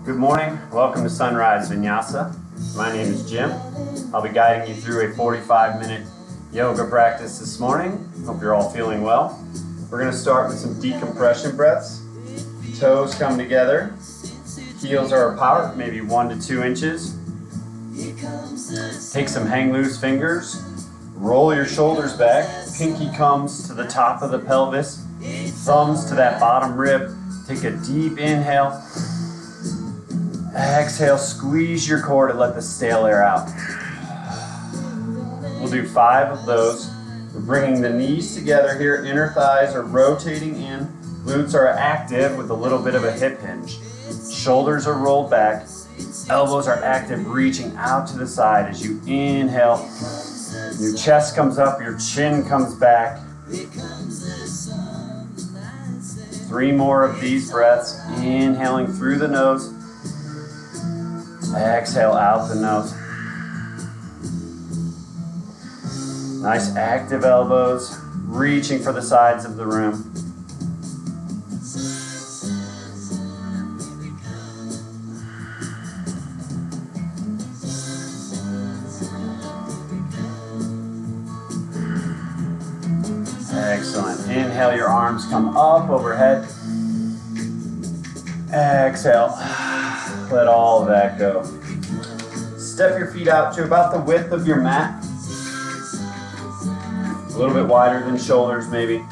Good morning, welcome to Sunrise Vinyasa. My name is Jim. I'll be guiding you through a 45-minute yoga practice this morning. Hope you're all feeling well. We're going to start with some decompression breaths. Toes come together, heels are apart, maybe 1 to 2 inches. Take some hang loose fingers, roll your shoulders back, pinky comes to the top of the pelvis, thumbs to that bottom rib. Take a deep inhale. Exhale, squeeze your core to let the stale air out. We'll do 5 of those. We're bringing the knees together here. Inner thighs are rotating in. Glutes are active with a little bit of a hip hinge. Shoulders are rolled back. Elbows are active, reaching out to the side as you inhale. Your chest comes up, your chin comes back. 3 more of these breaths. Inhaling through the nose. Exhale out the nose. Nice active elbows, reaching for the sides of the room. Excellent. Inhale, your arms come up overhead. Exhale. Let all of that go. Step your feet out to about the width of your mat. A little bit wider than shoulders maybe.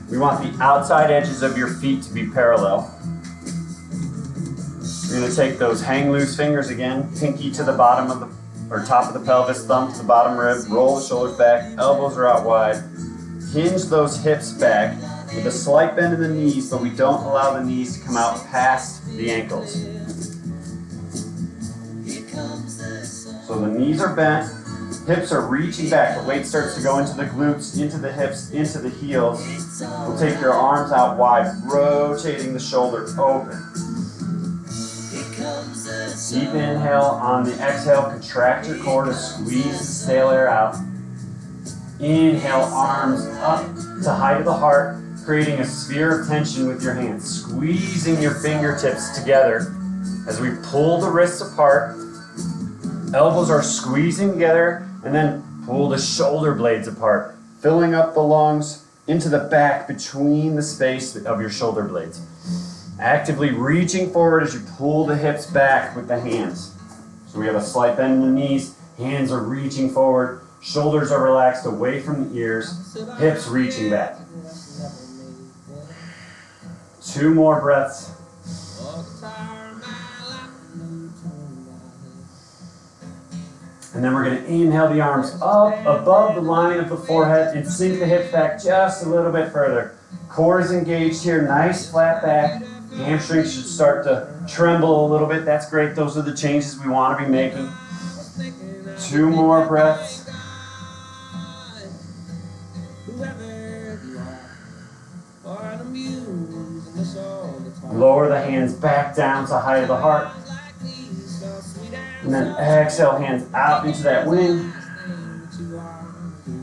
We want the outside edges of your feet to be parallel. You're going to take those hang loose fingers again, pinky to the bottom of the, or top of the pelvis, thumb to the bottom rib, roll the shoulders back, elbows are out wide. Hinge those hips back with a slight bend in the knees, but we don't allow the knees to come out past the ankles. So the knees are bent, hips are reaching back, the weight starts to go into the glutes, into the hips, into the heels. We'll take your arms out wide, rotating the shoulder open. Deep inhale, on the exhale, contract your core to squeeze the stale air out. Inhale, arms up to height of the heart, creating a sphere of tension with your hands, squeezing your fingertips together as we pull the wrists apart. Elbows are squeezing together, and then pull the shoulder blades apart, filling up the lungs into the back between the space of your shoulder blades. Actively reaching forward as you pull the hips back with the hands. So we have a slight bend in the knees, hands are reaching forward, shoulders are relaxed away from the ears, hips reaching back. 2 more breaths. And then we're going to inhale the arms up above the line of the forehead and sink the hips back just a little bit further. Core is engaged here, nice flat back. Hamstrings should start to tremble a little bit. That's great. Those are the changes we want to be making. 2 more breaths. Lower the hands back down to height of the heart. And then exhale, hands out into that wing.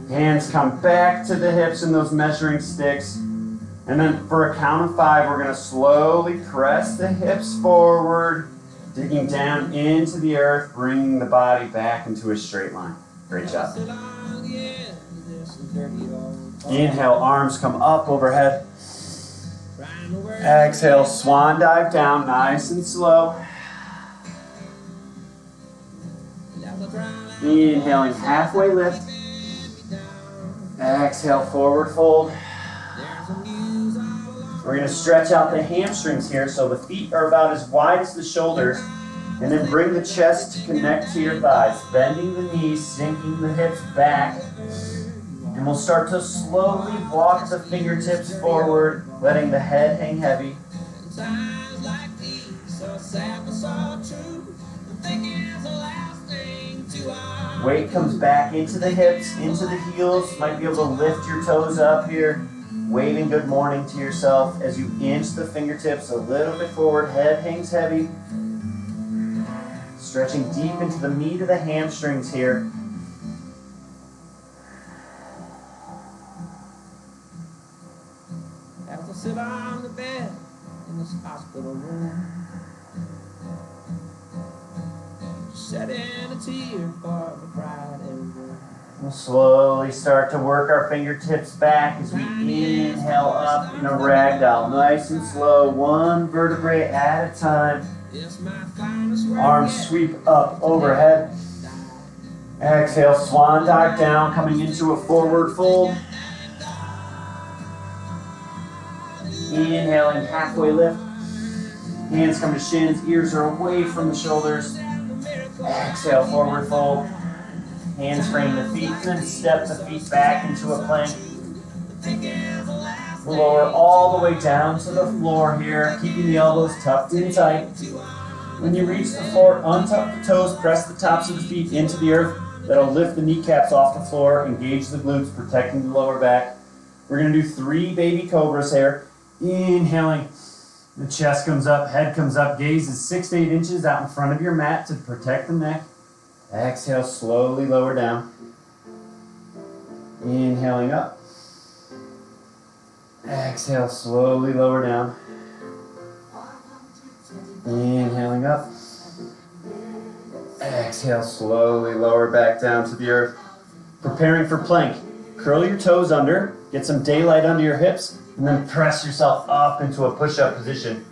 Hands come back to the hips in those measuring sticks. And then for a count of 5, we're going to slowly press the hips forward, digging down into the earth, bringing the body back into a straight line. Great job. Inhale, arms come up overhead. Exhale, swan dive down, nice and slow. Inhaling, halfway lift. Exhale, forward fold. We're going to stretch out the hamstrings here so the feet are about as wide as the shoulders. And then bring the chest to connect to your thighs, bending the knees, sinking the hips back. And we'll start to slowly walk the fingertips forward, letting the head hang heavy. Weight comes back into the hips, into the heels. Might be able to lift your toes up here. Waving good morning to yourself as you inch the fingertips a little bit forward. Head hangs heavy. Stretching deep into the meat of the hamstrings here. Have to sit on the bed in this hospital room. Shedding a tear for the bride and groom. We'll slowly start to work our fingertips back as we inhale up in a ragdoll. Nice and slow, one vertebrae at a time. Arms sweep up overhead. Exhale, swan dive down, coming into a forward fold. Inhaling, halfway lift. Hands come to shins, ears are away from the shoulders. Exhale, forward fold. Hands frame the feet, then step the feet back into a plank. Lower all the way down to the floor here, keeping the elbows tucked in tight. When you reach the floor, untuck the toes, press the tops of the feet into the earth. That'll lift the kneecaps off the floor, engage the glutes, protecting the lower back. We're going to do 3 baby cobras here. Inhaling, the chest comes up, head comes up, gaze is 6 to 8 inches out in front of your mat to protect the neck. Exhale, slowly lower down. Inhaling up. Exhale, slowly lower down. Inhaling up. Exhale, slowly lower back down to the earth. Preparing for plank. Curl your toes under, get some daylight under your hips, and then press yourself up into a push-up position.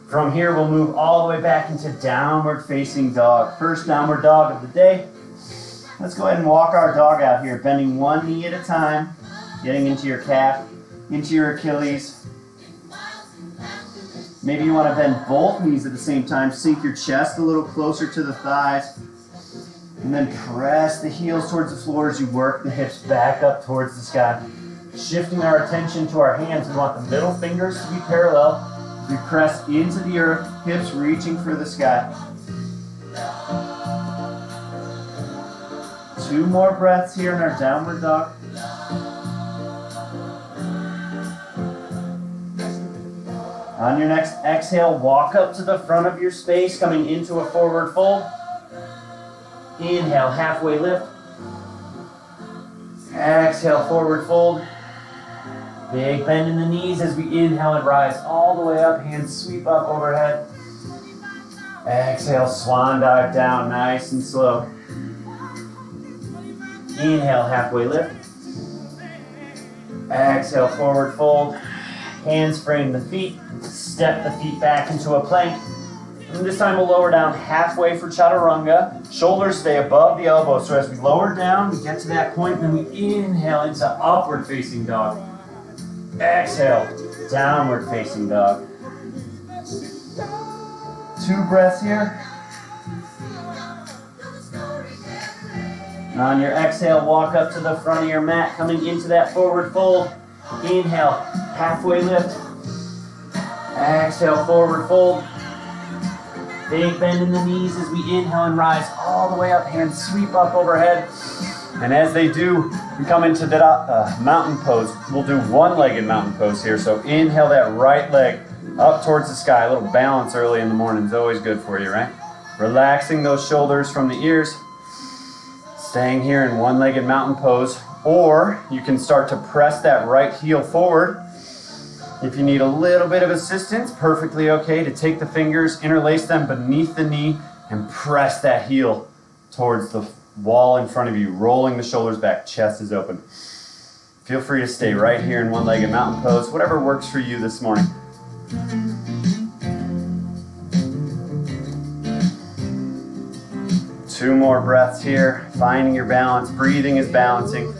From here, we'll move all the way back into downward facing dog. First downward dog of the day. Let's go ahead and walk our dog out here, bending one knee at a time, getting into your calf, into your Achilles. Maybe you want to bend both knees at the same time, sink your chest a little closer to the thighs, and then press the heels towards the floor as you work the hips back up towards the sky. Shifting our attention to our hands, we want the middle fingers to be parallel. We press into the earth, hips reaching for the sky. 2 more breaths here in our downward dog. On your next exhale, walk up to the front of your space, coming into a forward fold. Inhale, halfway lift. Exhale, forward fold. Big bend in the knees as we inhale and rise all the way up. Hands sweep up overhead. Exhale, swan dive down, nice and slow. Inhale, halfway lift. Exhale, forward fold. Hands frame the feet. Step the feet back into a plank. And this time we'll lower down halfway for chaturanga. Shoulders stay above the elbows. So as we lower down, we get to that point, then we inhale into upward facing dog. Exhale, downward facing dog. 2 breaths here. On your exhale, walk up to the front of your mat, coming into that forward fold. Inhale, halfway lift. Exhale, forward fold. Big bend in the knees as we inhale and rise all the way up. Hands sweep up overhead. And as they do, we come into the mountain pose. We'll do one-legged mountain pose here. So inhale that right leg up towards the sky. A little balance early in the morning is always good for you, right? Relaxing those shoulders from the ears. Staying here in one-legged mountain pose. Or you can start to press that right heel forward. If you need a little bit of assistance, perfectly okay to take the fingers, interlace them beneath the knee, and press that heel towards the wall in front of you, rolling the shoulders back, chest is open. Feel free to stay right here in one-legged mountain pose, whatever works for you this morning. Two more breaths here, finding your balance. Breathing is balancing.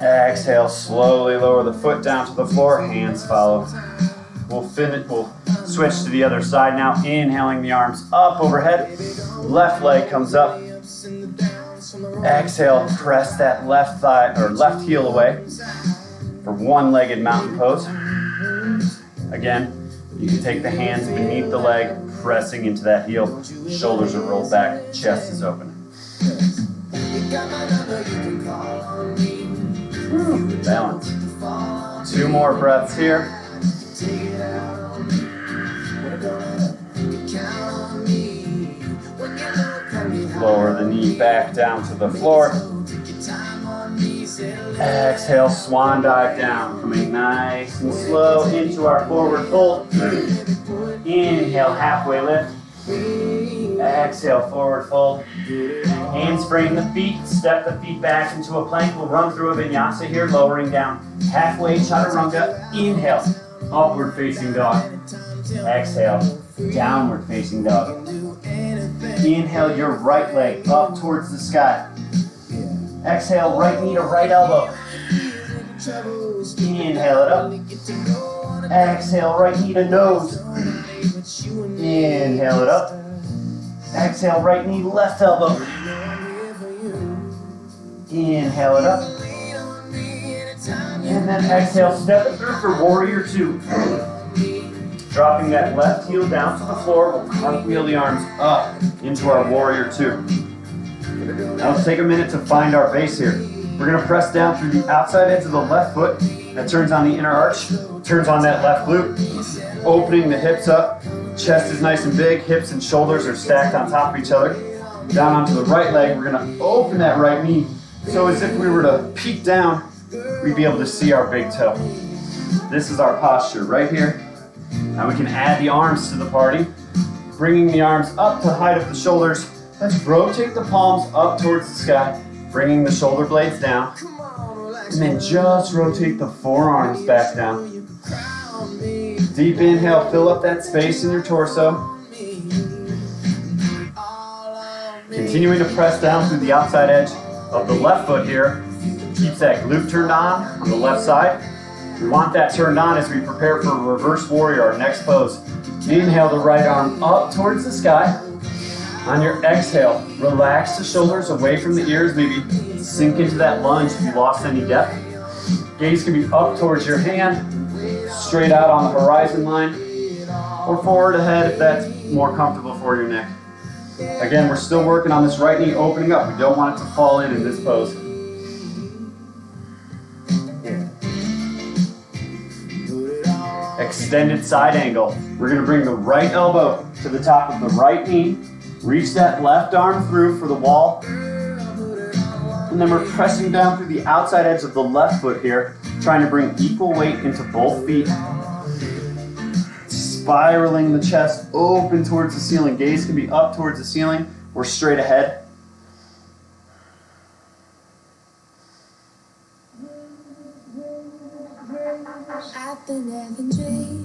Exhale, slowly lower the foot down to the floor, hands follow. We'll switch to the other side now, inhaling the arms up overhead. Left leg comes up. Exhale, press that left thigh or left heel away for one-legged mountain pose. Again, you can take the hands beneath the leg, pressing into that heel. Shoulders are rolled back, chest is open. Balance. Two more breaths here. Lower the knee back down to the floor. Exhale, swan dive down, coming nice and slow into our forward fold. Inhale, halfway lift. Exhale, forward fold. Handspring the feet, step the feet back into a plank. We'll run through a vinyasa here, lowering down. Halfway chaturanga. Inhale, upward facing dog. Exhale, downward facing dog. Inhale your right leg up towards the sky. Exhale, right knee to right elbow. Inhale it up. Exhale, right knee to nose. Inhale it up. Exhale, right knee, left elbow. Inhale it up. And then exhale, step it through for warrior two. Dropping that left heel down to the floor, we'll cartwheel the arms up into our warrior two. Now let's take a minute to find our base here. We're going to press down through the outside edge of the left foot. That turns on the inner arch, turns on that left glute, opening the hips up. Chest is nice and big, hips and shoulders are stacked on top of each other. Down onto the right leg, we're going to open that right knee. So as if we were to peek down, we'd be able to see our big toe. This is our posture right here. Now we can add the arms to the party, bringing the arms up to the height of the shoulders. Let's rotate the palms up towards the sky, bringing the shoulder blades down. And then just rotate the forearms back down. Deep inhale, fill up that space in your torso. Continuing to press down through the outside edge of the left foot here. Keeps that glute turned on the left side. We want that turned on as we prepare for reverse warrior, our next pose. Inhale the right arm up towards the sky. On your exhale, relax the shoulders away from the ears, maybe sink into that lunge if you lost any depth. Gaze can be up towards your hand, straight out on the horizon line, or forward ahead if that's more comfortable for your neck. Again, we're still working on this right knee opening up. We don't want it to fall in this pose. Extended side angle. We're going to bring the right elbow to the top of the right knee. Reach that left arm through for the wall. And then we're pressing down through the outside edge of the left foot here, trying to bring equal weight into both feet. Spiraling the chest open towards the ceiling. Gaze can be up towards the ceiling or straight ahead.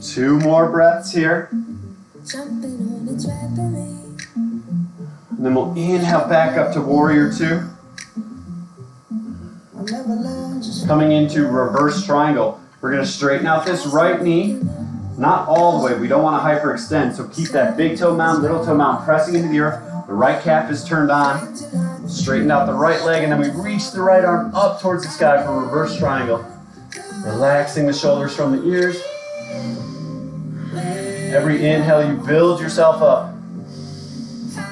Two more breaths here. And then we'll inhale back up to warrior two. Coming into reverse triangle. We're going to straighten out this right knee. Not all the way. We don't want to hyperextend. So keep that big toe mound, little toe mound pressing into the earth. The right calf is turned on. Straighten out the right leg. And then we reach the right arm up towards the sky for reverse triangle. Relaxing the shoulders from the ears. Every inhale, you build yourself up.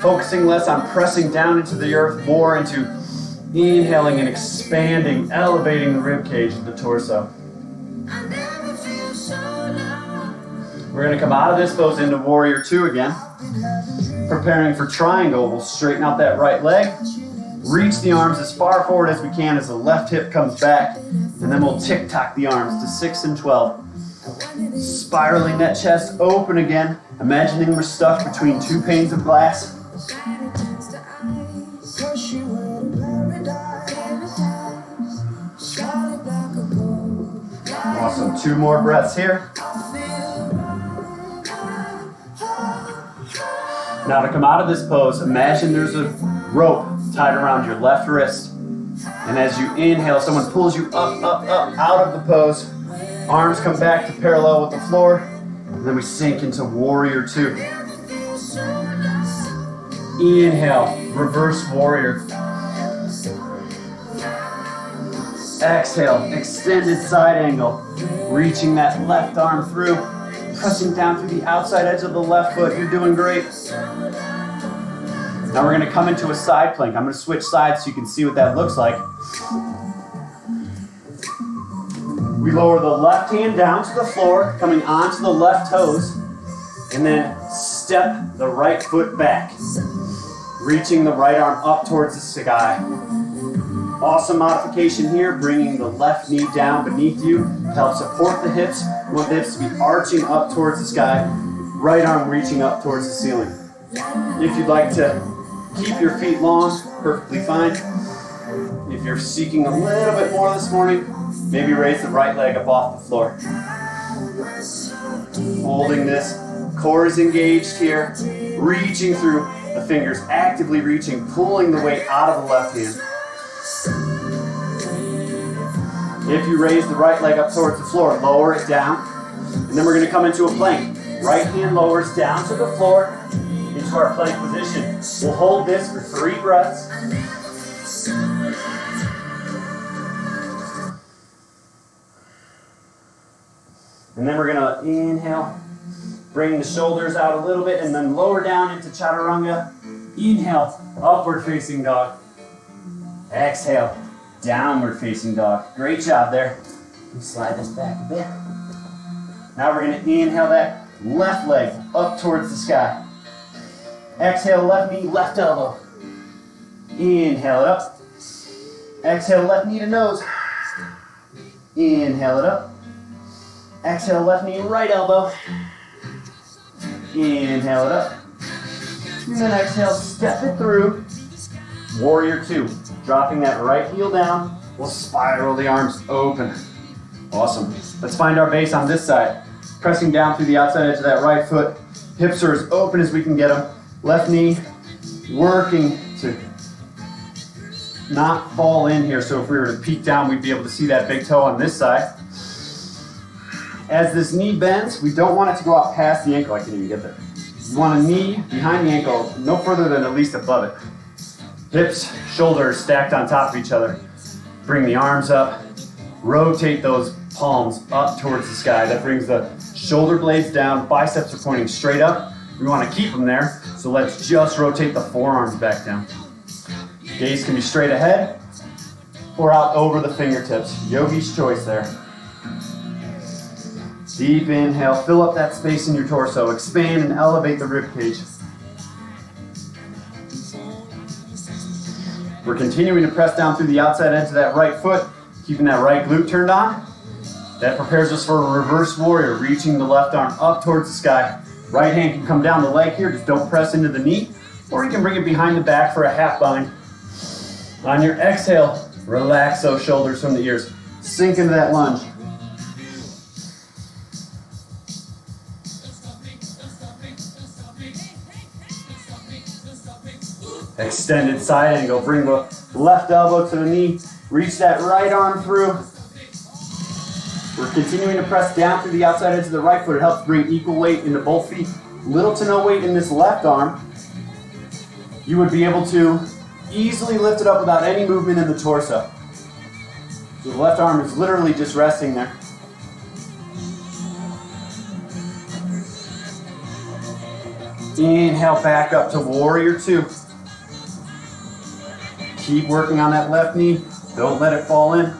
Focusing less on pressing down into the earth, more into inhaling and expanding, elevating the rib cage of the torso. We're going to come out of this pose into warrior two again. Preparing for triangle, we'll straighten out that right leg. Reach the arms as far forward as we can as the left hip comes back. And then we'll tick-tock the arms to 6 and 12. Spiraling that chest open again. Imagining we're stuck between two panes of glass. Awesome. Two more breaths here. Now to come out of this pose, imagine there's a rope tied around your left wrist. And as you inhale, someone pulls you up, up, up out of the pose. Arms come back to parallel with the floor. And then we sink into warrior two. Inhale, reverse warrior. Exhale, extended side angle. Reaching that left arm through. Pressing down through the outside edge of the left foot. You're doing great. Now we're going to come into a side plank. I'm going to switch sides so you can see what that looks like. We lower the left hand down to the floor, coming onto the left toes, and then step the right foot back, reaching the right arm up towards the sky. Awesome modification here, bringing the left knee down beneath you to help support the hips. You want the hips to be arching up towards the sky, right arm reaching up towards the ceiling. If you'd like to keep your feet long, perfectly fine. If you're seeking a little bit more this morning, maybe raise the right leg up off the floor. Holding this, core is engaged here, reaching through the fingers, actively reaching, pulling the weight out of the left hand. If you raise the right leg up towards the floor, lower it down, and then we're going to come into a plank. Right hand lowers down to the floor, into our plank position. We'll hold this for 3 breaths. And then we're going to inhale, bring the shoulders out a little bit, and then lower down into chaturanga. Inhale, upward facing dog. Exhale, downward facing dog. Great job there. Slide this back a bit. Now we're going to inhale that left leg up towards the sky. Exhale, left knee, left elbow. Inhale it up. Exhale, left knee to nose. Inhale it up. Exhale, left knee, right elbow. Inhale it up. And then exhale, step it through. Warrior 2. Dropping that right heel down. We'll spiral the arms open. Awesome. Let's find our base on this side. Pressing down through the outside edge of that right foot. Hips are as open as we can get them. Left knee working to not fall in here. So if we were to peek down, we'd be able to see that big toe on this side. As this knee bends, we don't want it to go out past the ankle. I can't even get there. You want a knee behind the ankle, no further than at least above it. Hips, shoulders stacked on top of each other. Bring the arms up. Rotate those palms up towards the sky. That brings the shoulder blades down. Biceps are pointing straight up. We want to keep them there, so let's just rotate the forearms back down. Gaze can be straight ahead or out over the fingertips. Yogi's choice there. Deep inhale, fill up that space in your torso. Expand and elevate the rib cage. We're continuing to press down through the outside edge of that right foot, keeping that right glute turned on. That prepares us for a reverse warrior, reaching the left arm up towards the sky. Right hand can come down the leg here, just don't press into the knee, or you can bring it behind the back for a half bind. On your exhale, relax those shoulders from the ears. Sink into that lunge. Extended side angle. Bring the left elbow to the knee. Reach that right arm through. We're continuing to press down through the outside edge of the right foot. It helps bring equal weight into both feet. Little to no weight in this left arm. You would be able to easily lift it up without any movement in the torso. So the left arm is literally just resting there. Inhale back up to warrior 2. Keep working on that left knee. Don't let it fall in.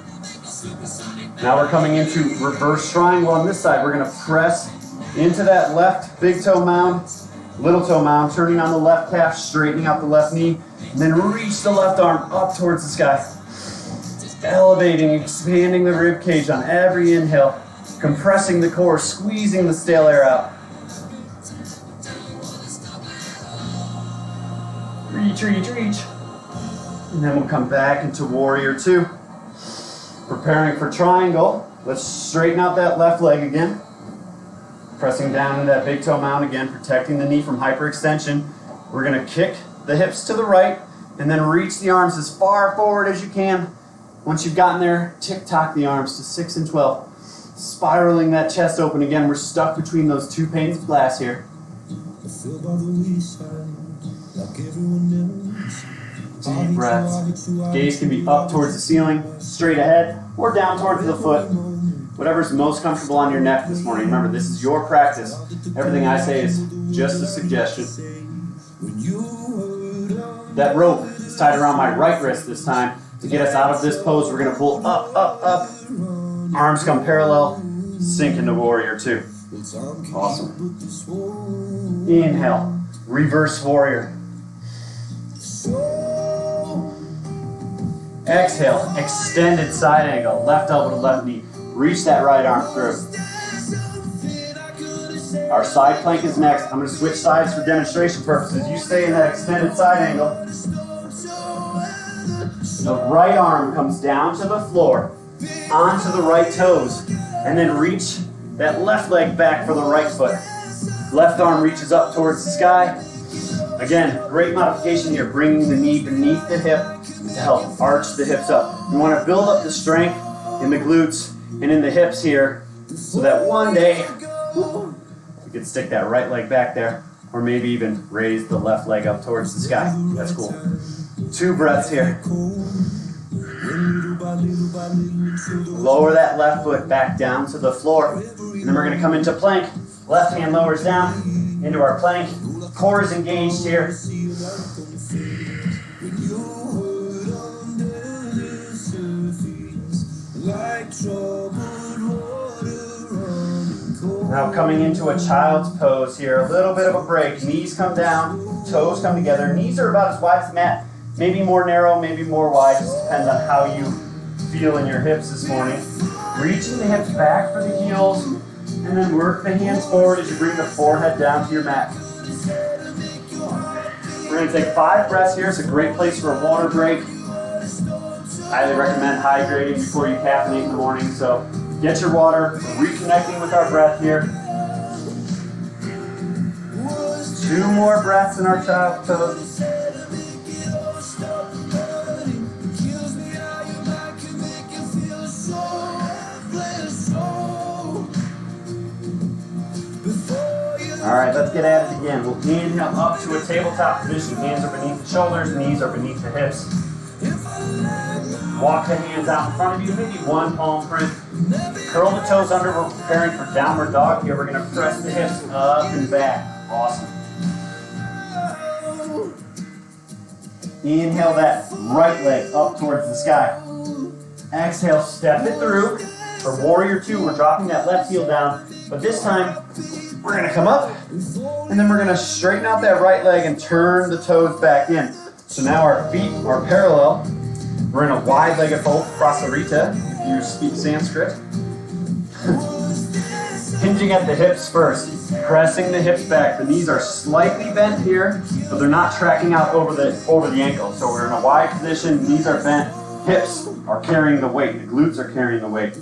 Now we're coming into reverse triangle on this side. We're going to press into that left big toe mound, little toe mound, turning on the left calf, straightening out the left knee, and then reach the left arm up towards the sky. Elevating, expanding the rib cage on every inhale, compressing the core, squeezing the stale air out. Reach, reach, reach. And then we'll come back into warrior 2. Preparing for triangle. Let's straighten out that left leg again. Pressing down into that big toe mound again, protecting the knee from hyperextension. We're going to kick the hips to the right and then reach the arms as far forward as you can. Once you've gotten there, tick-tock the arms to 6 and 12. Spiraling that chest open again. We're stuck between those 2 panes of glass here. Deep breaths. Gaze can be up towards the ceiling, straight ahead, or down towards the foot. Whatever's most comfortable on your neck this morning. Remember, this is your practice. Everything I say is just a suggestion. That rope is tied around my right wrist this time. To get us out of this pose, we're going to pull up, up, up. Arms come parallel. Sink into warrior 2. Awesome. Inhale. Reverse warrior. Exhale, extended side angle, left elbow to left knee. Reach that right arm through. Our side plank is next. I'm going to switch sides for demonstration purposes. You stay in that extended side angle. The right arm comes down to the floor, onto the right toes, and then reach that left leg back for the right foot. Left arm reaches up towards the sky. Again, great modification here, bringing the knee beneath the hip to help arch the hips up. You want to build up the strength in the glutes and in the hips here so that one day you can stick that right leg back there, or maybe even raise the left leg up towards the sky. That's cool. 2 breaths here. Lower that left foot back down to the floor. And then we're going to come into plank. Left hand lowers down into our plank. Core is engaged here. Now coming into a child's pose here. A little bit of a break. Knees come down, toes come together. Knees are about as wide as the mat. Maybe more narrow, maybe more wide. Just depends on how you feel in your hips this morning. Reaching the hips back for the heels, and then work the hands forward as you bring the forehead down to your mat. We're going to take 5 breaths here. It's a great place for a water break. Highly recommend hydrating before you caffeinate in the morning. So get your water, reconnecting with our breath here. 2 more breaths in our child's pose. All right, let's get at it again. We'll inhale up to a tabletop position. Hands are beneath the shoulders, knees are beneath the hips. Walk the hands out in front of you, maybe 1 palm print. Curl the toes under. We're preparing for downward dog here. We're going to press the hips up and back. Awesome. Inhale that right leg up towards the sky. Exhale, step it through. For warrior 2, we're dropping that left heel down, but this time we're going to come up, and then we're going to straighten out that right leg and turn the toes back in. So now our feet are parallel. We're in a wide-legged fold, prasarita, if you speak Sanskrit. Hinging at the hips first, pressing the hips back. The knees are slightly bent here, but they're not tracking out over the ankle. So we're in a wide position, knees are bent, hips are carrying the weight, the glutes are carrying the weight.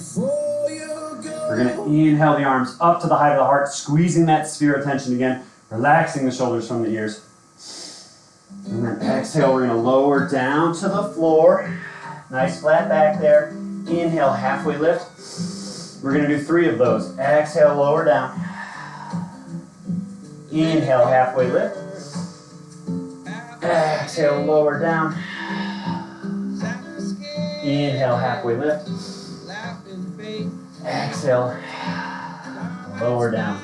We're going to inhale the arms up to the height of the heart, squeezing that sphere of tension again, relaxing the shoulders from the ears. And then exhale, we're going to lower down to the floor. Nice flat back there. Inhale, halfway lift. We're going to do 3 of those. Exhale, lower down. Inhale, halfway lift. Exhale, lower down. Inhale, halfway lift. Exhale, lower down.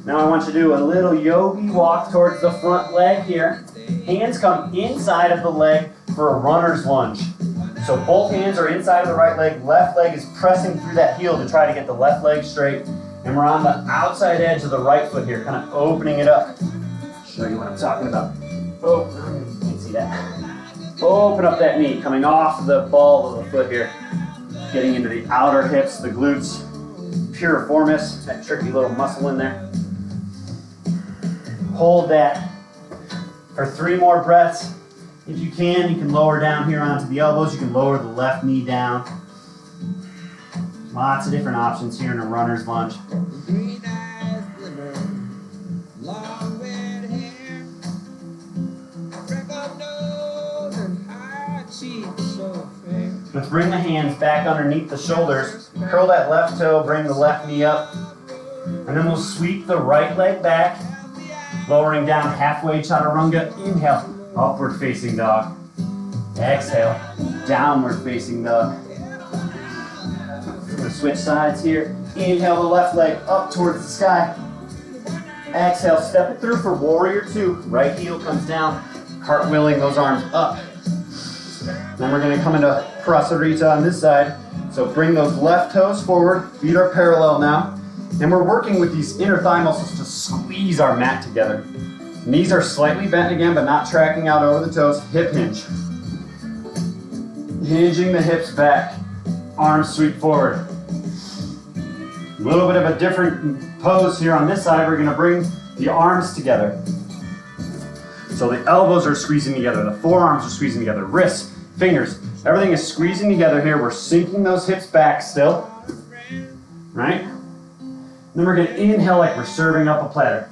Now I want you to do a little yogi walk towards the front leg here. Hands come inside of the leg for a runner's lunge. So both hands are inside of the right leg. Left leg is pressing through that heel to try to get the left leg straight. And we're on the outside edge of the right foot here, kind of opening it up. Show you what I'm talking about. Oh, you can't see that. Open up that knee, coming off the ball of the foot here. Getting into the outer hips, the glutes, piriformis, that tricky little muscle in there. Hold that for 3 more breaths. If you can lower down here onto the elbows. You can lower the left knee down. Lots of different options here in a runner's lunge. Let's bring the hands back underneath the shoulders. Curl that left toe, bring the left knee up. And then we'll sweep the right leg back, lowering down halfway chaturanga. Inhale, upward facing dog. Exhale, downward facing dog. We're going to switch sides here. Inhale the left leg up towards the sky. Exhale, step it through for warrior 2. Right heel comes down, cartwheeling those arms up. Then we're going to come into prasarita on this side. So bring those left toes forward. Feet are parallel now. And we're working with these inner thigh muscles to squeeze our mat together. Knees are slightly bent again, but not tracking out over the toes. Hip hinge. Hinging the hips back. Arms sweep forward. A little bit of a different pose here on this side. We're going to bring the arms together. So the elbows are squeezing together. The forearms are squeezing together. Wrists, fingers, everything is squeezing together here. We're sinking those hips back still. Right? Then we're going to inhale like we're serving up a platter.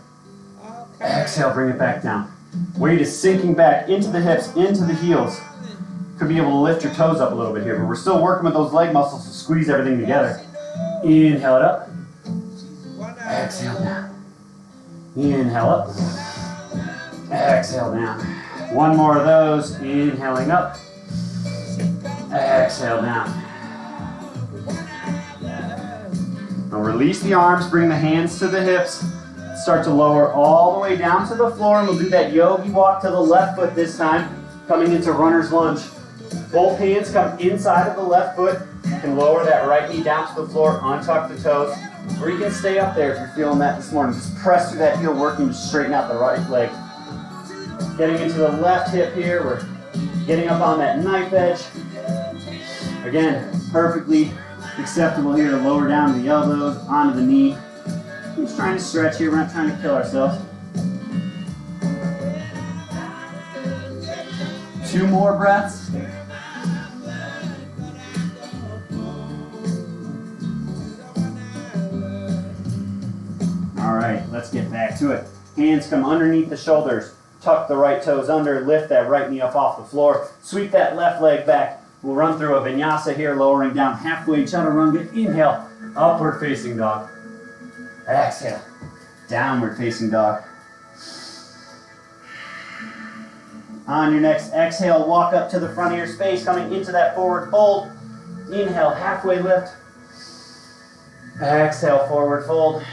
Exhale, bring it back down. Weight is sinking back into the hips, into the heels. Could be able to lift your toes up a little bit here, but we're still working with those leg muscles to squeeze everything together. Inhale it up. Exhale down. Inhale up. Exhale down. One more of those. Inhaling up. Exhale down. Now release the arms, bring the hands to the hips. Start to lower all the way down to the floor, and we'll do that yogi walk to the left foot this time, coming into runner's lunge. Both hands come inside of the left foot. You can lower that right knee down to the floor, untuck the toes, or you can stay up there if you're feeling that this morning. Just press through that heel, working to straighten out the right leg. Getting into the left hip here, we're getting up on that knife edge. Again, perfectly acceptable here to lower down to the elbows, onto the knee. We're just trying to stretch here, we're not trying to kill ourselves. 2 more breaths. All right, let's get back to it. Hands come underneath the shoulders. Tuck the right toes under, lift that right knee up off the floor. Sweep that left leg back. We'll run through a vinyasa here, lowering down halfway, chaturanga. Inhale, upward facing dog. Exhale, downward facing dog. On your next exhale, walk up to the front of your space, coming into that forward fold. Inhale, halfway lift. Exhale, forward fold.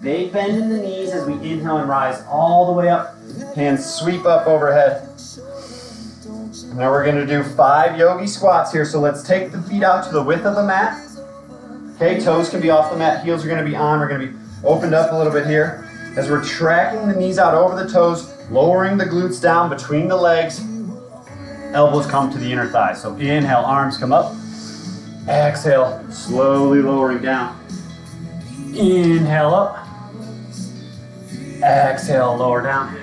Big bend in the knees as we inhale and rise all the way up. Hands sweep up overhead. Now we're going to do 5 yogi squats here. So let's take the feet out to the width of the mat. Okay, toes can be off the mat, heels are going to be on. We're going to be opened up a little bit here. As we're tracking the knees out over the toes, lowering the glutes down between the legs. Elbows come to the inner thighs. So inhale, arms come up. Exhale, slowly lowering down. Inhale up. Exhale, lower down.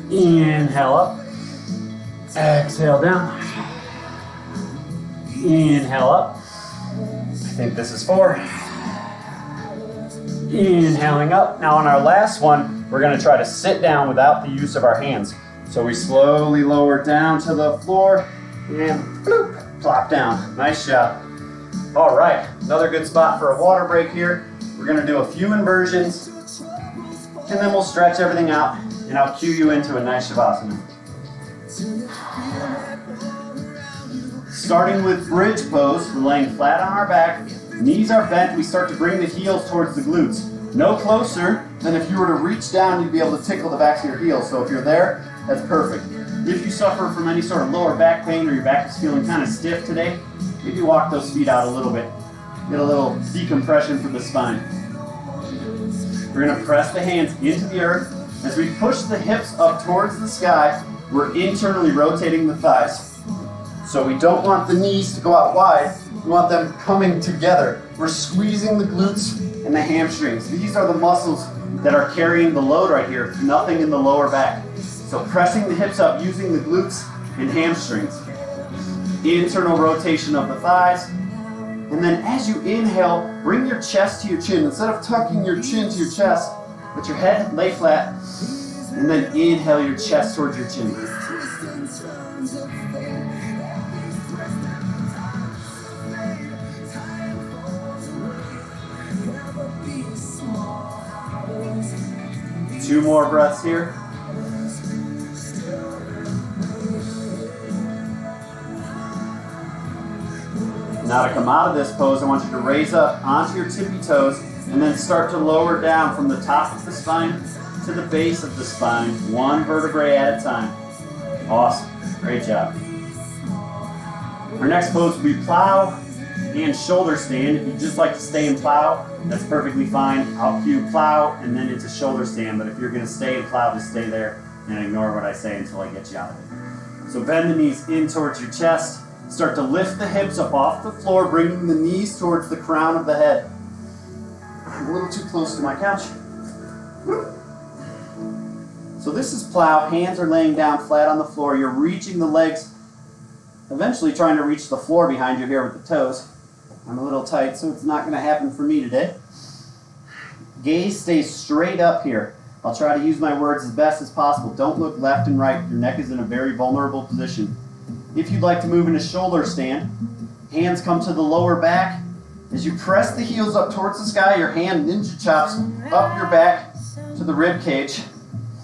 Inhale up. Exhale down. Inhale up. I think this is 4. Inhaling up. Now on our last one, we're going to try to sit down without the use of our hands. So we slowly lower down to the floor and bloop, plop down. Nice job. All right, another good spot for a water break here. We're going to do a few inversions, and then we'll stretch everything out, and I'll cue you into a nice shavasana. Starting with bridge pose, we're laying flat on our back, knees are bent, we start to bring the heels towards the glutes. No closer than if you were to reach down, you'd be able to tickle the backs of your heels. So if you're there, that's perfect. If you suffer from any sort of lower back pain or your back is feeling kind of stiff today, maybe walk those feet out a little bit. Get a little decompression from the spine. We're going to press the hands into the earth. As we push the hips up towards the sky, we're internally rotating the thighs. So we don't want the knees to go out wide. We want them coming together. We're squeezing the glutes and the hamstrings. These are the muscles that are carrying the load right here. Nothing in the lower back. So pressing the hips up using the glutes and hamstrings. Internal rotation of the thighs. And then as you inhale, bring your chest to your chin. Instead of tucking your chin to your chest, let your head lay flat. And then inhale your chest towards your chin. Two more breaths here. Now to come out of this pose, I want you to raise up onto your tippy toes and then start to lower down from the top of the spine to the base of the spine, one vertebrae at a time. Awesome. Great job. Our next pose will be plow, and shoulder stand. If you just like to stay in plow, that's perfectly fine. I'll cue plow and then into shoulder stand, but if you're gonna stay in plow, just stay there and ignore what I say until I get you out of it. So bend the knees in towards your chest. Start to lift the hips up off the floor, bringing the knees towards the crown of the head. I'm a little too close to my couch. So this is plow, hands are laying down flat on the floor. You're reaching the legs, eventually trying to reach the floor behind you here with the toes. I'm a little tight, so it's not going to happen for me today. Gaze stays straight up here. I'll try to use my words as best as possible. Don't look left and right. Your neck is in a very vulnerable position. If you'd like to move into shoulder stand, hands come to the lower back. As you press the heels up towards the sky, your hand ninja chops up your back to the rib cage.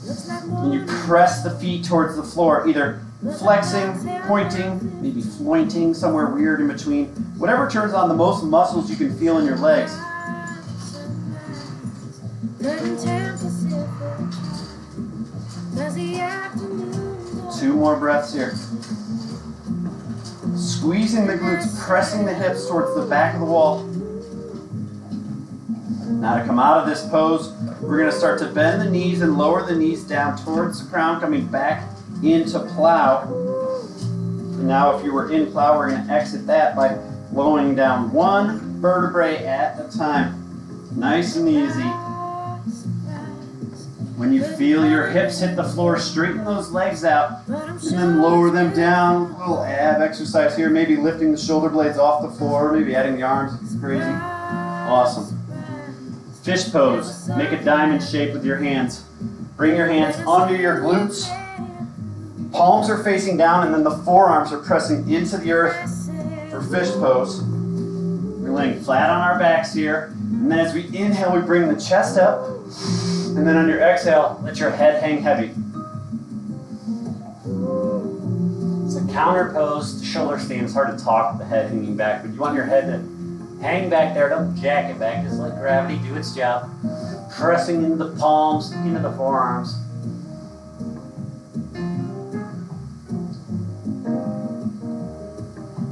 And you press the feet towards the floor, either flexing, pointing, maybe flointing, somewhere weird in between. Whatever turns on the most muscles you can feel in your legs. 2 more breaths here. Squeezing the glutes, pressing the hips towards the back of the wall. Now to come out of this pose, we're going to start to bend the knees and lower the knees down towards the crown, coming back into plow. And now if you were in plow, we're going to exit that by lowering down 1 vertebrae at a time. Nice and easy. When you feel your hips hit the floor, straighten those legs out and then lower them down. A little ab exercise here, maybe lifting the shoulder blades off the floor, maybe adding the arms if it's crazy. Awesome. Fish pose. Make a diamond shape with your hands. Bring your hands under your glutes. Palms are facing down and then the forearms are pressing into the earth for fish pose. We're laying flat on our backs here. And then as we inhale, we bring the chest up. And then on your exhale, let your head hang heavy. It's a counter pose to shoulder stand. It's hard to talk with the head hanging back, but you want your head to hang back there. Don't jack it back. Just let gravity do its job. Pressing into the palms, into the forearms.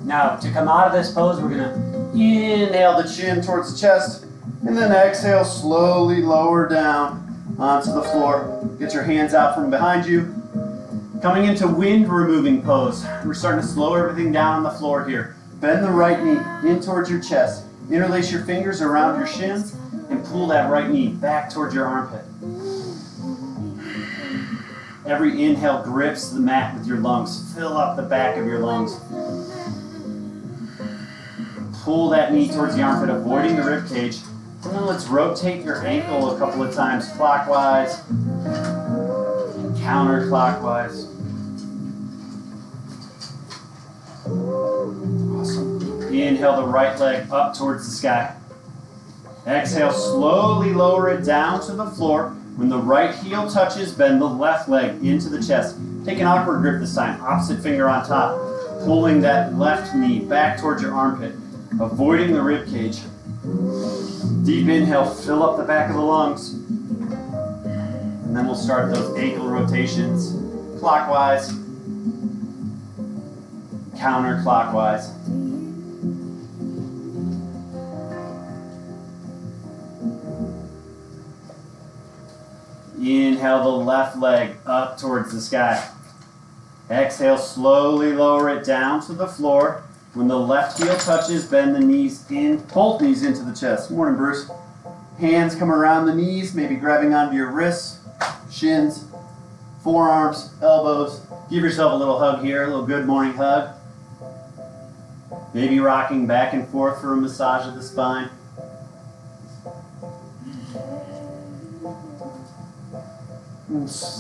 Now, to come out of this pose, we're going to inhale the chin towards the chest, and then exhale, slowly lower down onto the floor. Get your hands out from behind you. Coming into wind removing pose. We're starting to slow everything down on the floor here. Bend the right knee in towards your chest. Interlace your fingers around your shins and pull that right knee back towards your armpit. Every inhale grips the mat with your lungs. Fill up the back of your lungs. Pull that knee towards the armpit, avoiding the rib cage. And then let's rotate your ankle a couple of times clockwise and counterclockwise. Awesome. Inhale the right leg up towards the sky. Exhale, slowly lower it down to the floor. When the right heel touches, bend the left leg into the chest. Take an awkward grip this time. Opposite finger on top. Pulling that left knee back towards your armpit. Avoiding the rib cage. Deep inhale, fill up the back of the lungs. And then we'll start those ankle rotations. Clockwise. Counterclockwise. Inhale the left leg up towards the sky. Exhale, slowly lower it down to the floor. When the left heel touches, bend the knees in, both knees into the chest. Morning, Bruce. Hands come around the knees, maybe grabbing onto your wrists, shins, forearms, elbows. Give yourself a little hug here, a little good morning hug. Maybe rocking back and forth for a massage of the spine.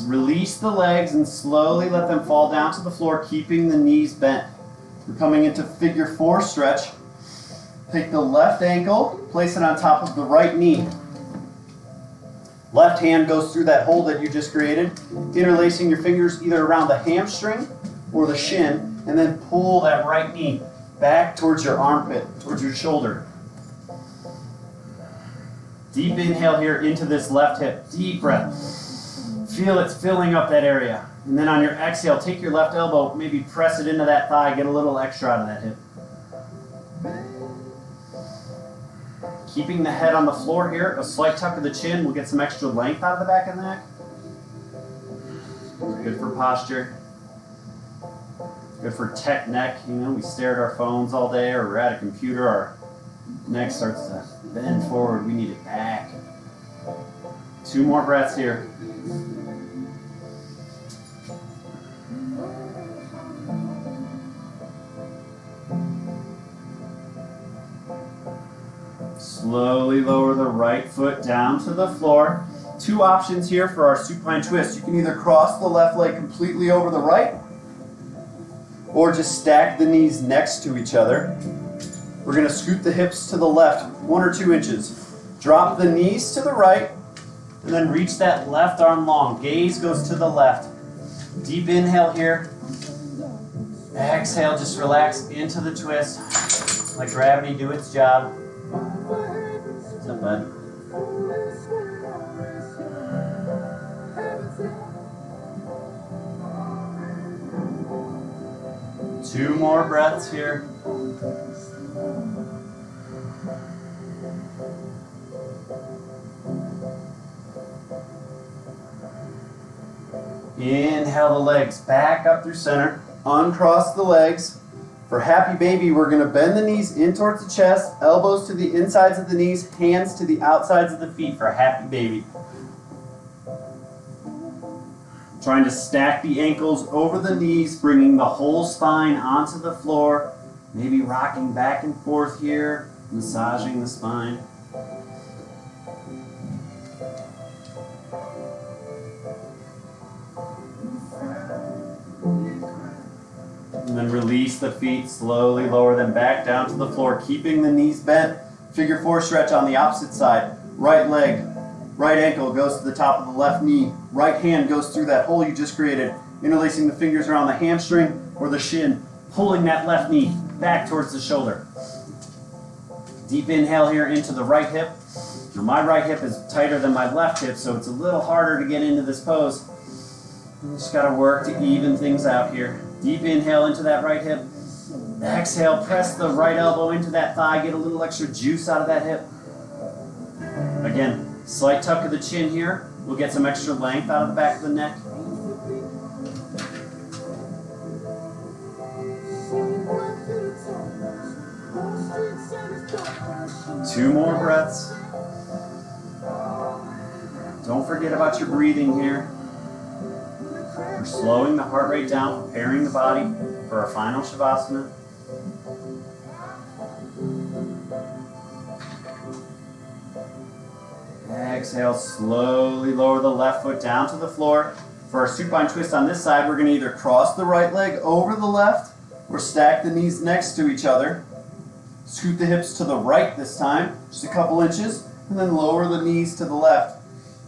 Release the legs and slowly let them fall down to the floor, keeping the knees bent. We're coming into figure 4 stretch. Take the left ankle, place it on top of the right knee. Left hand goes through that hole that you just created, interlacing your fingers either around the hamstring or the shin, and then pull that right knee back towards your armpit, towards your shoulder. Deep inhale here into this left hip. Deep breath. Feel it's filling up that area. And then on your exhale, take your left elbow, maybe press it into that thigh, get a little extra out of that hip. Keeping the head on the floor here, a slight tuck of the chin will get some extra length out of the back of the neck. Good for posture. Good for tech neck. You know, we stare at our phones all day or we're at a computer, our neck starts to bend forward. We need it back. 2 more breaths here. Slowly lower the right foot down to the floor. 2 options here for our supine twist. You can either cross the left leg completely over the right, or just stack the knees next to each other. We're going to scoot the hips to the left 1 or 2 inches. Drop the knees to the right, and then reach that left arm long. Gaze goes to the left. Deep inhale here. Exhale, just relax into the twist. Let gravity do its job. What's up, bud? Two more breaths here. Inhale the legs back up through center. Uncross the legs. For happy baby, we're going to bend the knees in towards the chest, elbows to the insides of the knees, hands to the outsides of the feet for happy baby. Trying to stack the ankles over the knees, bringing the whole spine onto the floor. Maybe rocking back and forth here, massaging the spine. And then release the feet, slowly lower them back down to the floor, keeping the knees bent. Figure 4 stretch on the opposite side. Right leg, right ankle goes to the top of the left knee. Right hand goes through that hole you just created, interlacing the fingers around the hamstring or the shin, pulling that left knee back towards the shoulder. Deep inhale here into the right hip. Now my right hip is tighter than my left hip, so it's a little harder to get into this pose. You just got to work to even things out here. Deep inhale into that right hip. Exhale, press the right elbow into that thigh, get a little extra juice out of that hip. Again, slight tuck of the chin here. We'll get some extra length out of the back of the neck. Two more breaths. Don't forget about your breathing here. We're slowing the heart rate down, preparing the body for our final Shavasana. Exhale, slowly lower the left foot down to the floor. For our supine twist on this side, we're going to either cross the right leg over the left or stack the knees next to each other. Scoot the hips to the right this time, just a couple inches, and then lower the knees to the left.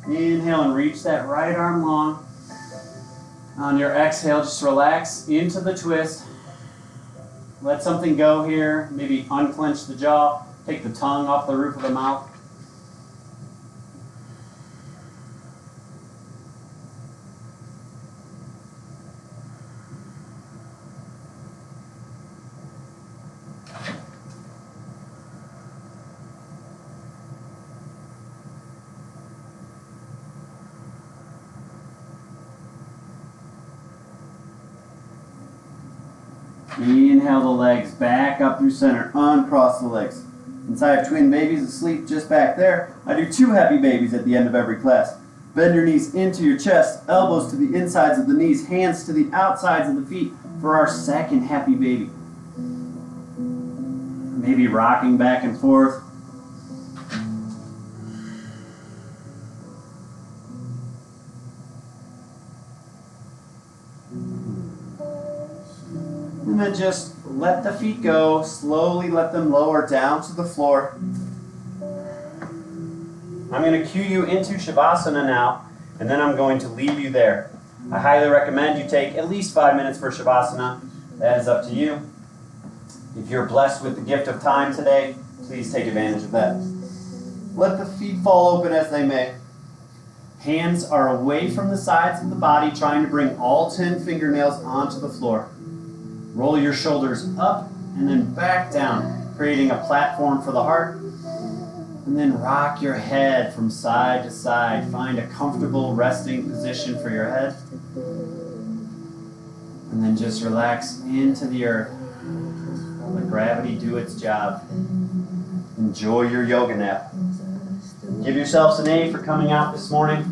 Inhale and reach that right arm long. On your exhale, just relax into the twist. Let something go here. Maybe unclench the jaw. Take the tongue off the roof of the mouth. Inhale the legs back up through center. Uncross the legs. Since I have twin babies asleep just back there, I do 2 happy babies at the end of every class. Bend your knees into your chest, elbows to the insides of the knees, hands to the outsides of the feet for our second happy baby. Maybe rocking back and forth. And then just let the feet go, slowly let them lower down to the floor. I'm going to cue you into Shavasana now, and then I'm going to leave you there. I highly recommend you take at least 5 minutes for Shavasana. That is up to you. If you're blessed with the gift of time today, please take advantage of that. Let the feet fall open as they may. Hands are away from the sides of the body, trying to bring all 10 fingernails onto the floor. Roll your shoulders up and then back down, creating a platform for the heart. And then rock your head from side to side. Find a comfortable resting position for your head. And then just relax into the earth. Let gravity do its job. Enjoy your yoga nap. Give yourselves an A for coming out this morning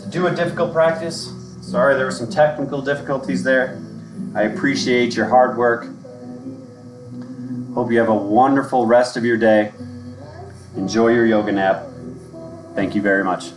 to do a difficult practice. Sorry there were some technical difficulties there. I appreciate your hard work. Hope you have a wonderful rest of your day. Enjoy your yoga nap. Thank you very much.